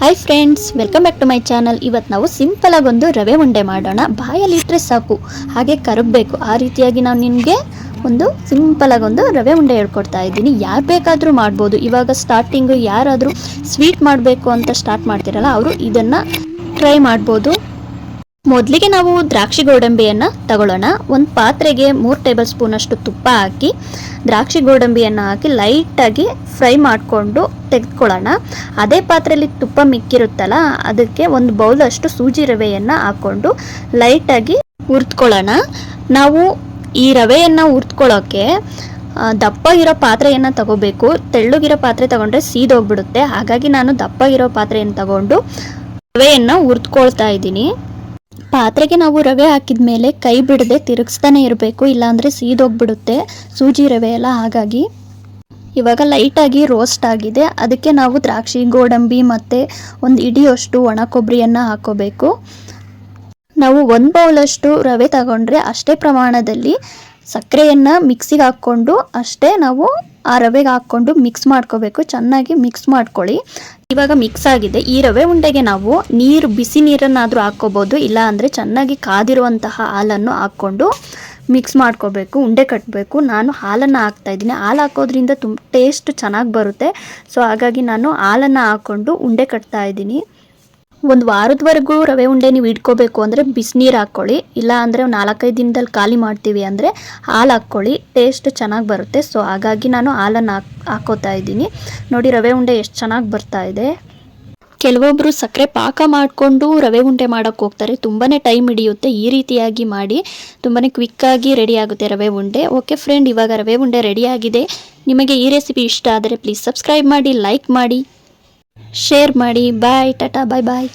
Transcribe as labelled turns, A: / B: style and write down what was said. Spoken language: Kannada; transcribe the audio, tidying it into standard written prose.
A: Hi friends, welcome back to my channel. ಇವತ್ತು ನಾವು ಸಿಂಪಲ್ ಆಗಿ ಒಂದು ರವೆ ಉಂಡೆ ಮಾಡೋಣ. ಬಾಯಲ್ಲಿ ಇಟ್ಟರೆ ಸಾಕು, ಹಾಗೆ ಕರಗಬೇಕು. ಆ ರೀತಿಯಾಗಿ ನಾನು ನಿಮಗೆ ಒಂದು ಸಿಂಪಲ್ ಆಗಿ ಒಂದು ರವೆ ಉಂಡೆ ಹೇಳ್ಕೊಡ್ತಾ ಇದ್ದೀನಿ. ಯಾರು ಬೇಕಾದರೂ ಮಾಡ್ಬೋದು. ಇವಾಗ ಸ್ಟಾರ್ಟಿಂಗು ಯಾರಾದರೂ ಸ್ವೀಟ್ ಮಾಡಬೇಕು ಅಂತ ಸ್ಟಾರ್ಟ್ ಮಾಡ್ತಿರಲ್ಲ, ಅವರು ಇದನ್ನು ಟ್ರೈ ಮಾಡ್ಬೋದು. ಮೊದಲಿಗೆ ನಾವು ದ್ರಾಕ್ಷಿ ಗೋಡಂಬಿಯನ್ನು ತಗೊಳ್ಳೋಣ. ಒಂದು ಪಾತ್ರೆಗೆ 3 ಟೇಬಲ್ ಸ್ಪೂನ್ ಅಷ್ಟು ತುಪ್ಪ ಹಾಕಿ ದ್ರಾಕ್ಷಿ ಗೋಡಂಬಿಯನ್ನು ಹಾಕಿ ಲೈಟಾಗಿ ಫ್ರೈ ಮಾಡಿಕೊಂಡು ತೆಗೆದುಕೊಳ್ಳೋಣ. ಅದೇ ಪಾತ್ರೆಯಲ್ಲಿ ತುಪ್ಪ ಮಿಕ್ಕಿರುತ್ತಲ್ಲ, ಅದಕ್ಕೆ ಒಂದು ಬೌಲ್ ಅಷ್ಟು ಸೂಜಿ ರವೆಯನ್ನು ಹಾಕ್ಕೊಂಡು ಲೈಟಾಗಿ ಹುರಿದುಕೊಳ್ಳೋಣ. ನಾವು ಈ ರವೆಯನ್ನು ಹುರಿದುಕೊಳ್ಳೋಕ್ಕೆ ದಪ್ಪ ಇರೋ ಪಾತ್ರೆಯನ್ನು ತಗೋಬೇಕು. ತೆಳ್ಳಗಿರೋ ಪಾತ್ರೆ ತಗೊಂಡ್ರೆ ಸೀದೋಗ್ಬಿಡುತ್ತೆ. ಹಾಗಾಗಿ ನಾನು ದಪ್ಪ ಇರೋ ಪಾತ್ರೆಯನ್ನು ತಗೊಂಡು ರವೆಯನ್ನು ಹುರಿದುಕೊಳ್ತಾ ಇದ್ದೀನಿ. ಪಾತ್ರೆಗೆ ನಾವು ರವೆ ಹಾಕಿದ ಮೇಲೆ ಕೈ ಬಿಡದೆ ತಿರುಗಿಸ್ತಾನೆ ಇರಬೇಕು, ಇಲ್ಲಾಂದರೆ ಸೀದೋಗ್ಬಿಡುತ್ತೆ ಸೂಜಿ ರವೆ ಎಲ್ಲ. ಹಾಗಾಗಿ ಇವಾಗ ಲೈಟಾಗಿ ರೋಸ್ಟ್ ಆಗಿದೆ. ಅದಕ್ಕೆ ನಾವು ದ್ರಾಕ್ಷಿ ಗೋಡಂಬಿ ಮತ್ತು ಒಂದು ಇಡಿಯಷ್ಟು ಒಣ ಕೊಬ್ಬರಿಯನ್ನು ಹಾಕೋಬೇಕು. ನಾವು 1 ಬೌಲಷ್ಟು ರವೆ ತಗೊಂಡ್ರೆ ಅಷ್ಟೇ ಪ್ರಮಾಣದಲ್ಲಿ ಸಕ್ಕರೆಯನ್ನು ಮಿಕ್ಸಿಗೆ ಹಾಕ್ಕೊಂಡು ಅಷ್ಟೇ ನಾವು ಆ ರವೆಗೆ ಹಾಕ್ಕೊಂಡು ಮಿಕ್ಸ್ ಮಾಡ್ಕೋಬೇಕು. ಚೆನ್ನಾಗಿ ಮಿಕ್ಸ್ ಮಾಡ್ಕೊಳ್ಳಿ. ಇವಾಗ ಮಿಕ್ಸ್ ಆಗಿದೆ. ಈ ರವೆ ಉಂಡೆಗೆ ನಾವು ಬಿಸಿ ನೀರನ್ನಾದರೂ ಹಾಕ್ಕೋಬೋದು, ಇಲ್ಲ ಅಂದರೆ ಚೆನ್ನಾಗಿ ಕಾದಿರುವಂತಹ ಹಾಲನ್ನು ಹಾಕ್ಕೊಂಡು ಮಿಕ್ಸ್ ಮಾಡ್ಕೋಬೇಕು, ಉಂಡೆ ಕಟ್ಟಬೇಕು. ನಾನು ಹಾಲನ್ನು ಹಾಕ್ತಾಯಿದ್ದೀನಿ. ಹಾಲು ಹಾಕೋದ್ರಿಂದ ಟೇಸ್ಟ್ ಚೆನ್ನಾಗಿ ಬರುತ್ತೆ. ಸೊ ಹಾಗಾಗಿ ನಾನು ಹಾಲನ್ನು ಹಾಕ್ಕೊಂಡು ಉಂಡೆ ಕಟ್ತಾ ಇದ್ದೀನಿ. ಒಂದು ವಾರದವರೆಗೂ ರವೆ ಉಂಡೆ ನೀವು ಇಟ್ಕೋಬೇಕು ಅಂದರೆ ಬಿಸಿನೀರು ಹಾಕ್ಕೊಳ್ಳಿ, ಇಲ್ಲ ಅಂದರೆ 4-5 ದಿನದಲ್ಲಿ ಖಾಲಿ ಮಾಡ್ತೀವಿ ಅಂದರೆ ಹಾಲು ಹಾಕ್ಕೊಳ್ಳಿ, ಟೇಸ್ಟ್ ಚೆನ್ನಾಗಿ ಬರುತ್ತೆ. ಸೊ ಹಾಗಾಗಿ ನಾನು ಹಾಲನ್ನು ಹಾಕೋತಾ ಇದ್ದೀನಿ. ನೋಡಿ ರವೆ ಉಂಡೆ ಎಷ್ಟು ಚೆನ್ನಾಗಿ ಬರ್ತಾ ಇದೆ. ಕೆಲವೊಬ್ಬರು ಸಕ್ಕರೆ ಪಾಕ ಮಾಡಿಕೊಂಡು ರವೆ ಉಂಡೆ ಮಾಡೋಕ್ಕೆ ಹೋಗ್ತಾರೆ, ತುಂಬಾ ಟೈಮ್ ಹಿಡಿಯುತ್ತೆ. ಈ ರೀತಿಯಾಗಿ ಮಾಡಿ ತುಂಬಾ ಕ್ವಿಕ್ಕಾಗಿ ರೆಡಿ ಆಗುತ್ತೆ ರವೆ ಉಂಡೆ. ಓಕೆ ಫ್ರೆಂಡ್, ಇವಾಗ ರವೆ ಉಂಡೆ ರೆಡಿಯಾಗಿದೆ. ನಿಮಗೆ ಈ ರೆಸಿಪಿ ಇಷ್ಟ ಆದರೆ ಪ್ಲೀಸ್ ಸಬ್ಸ್ಕ್ರೈಬ್ ಮಾಡಿ, ಲೈಕ್ ಮಾಡಿ, ಶೇರ್ ಮಾಡಿ. ಬಾಯ್, ಟಾಟಾ, ಬಾಯ್ ಬಾಯ್.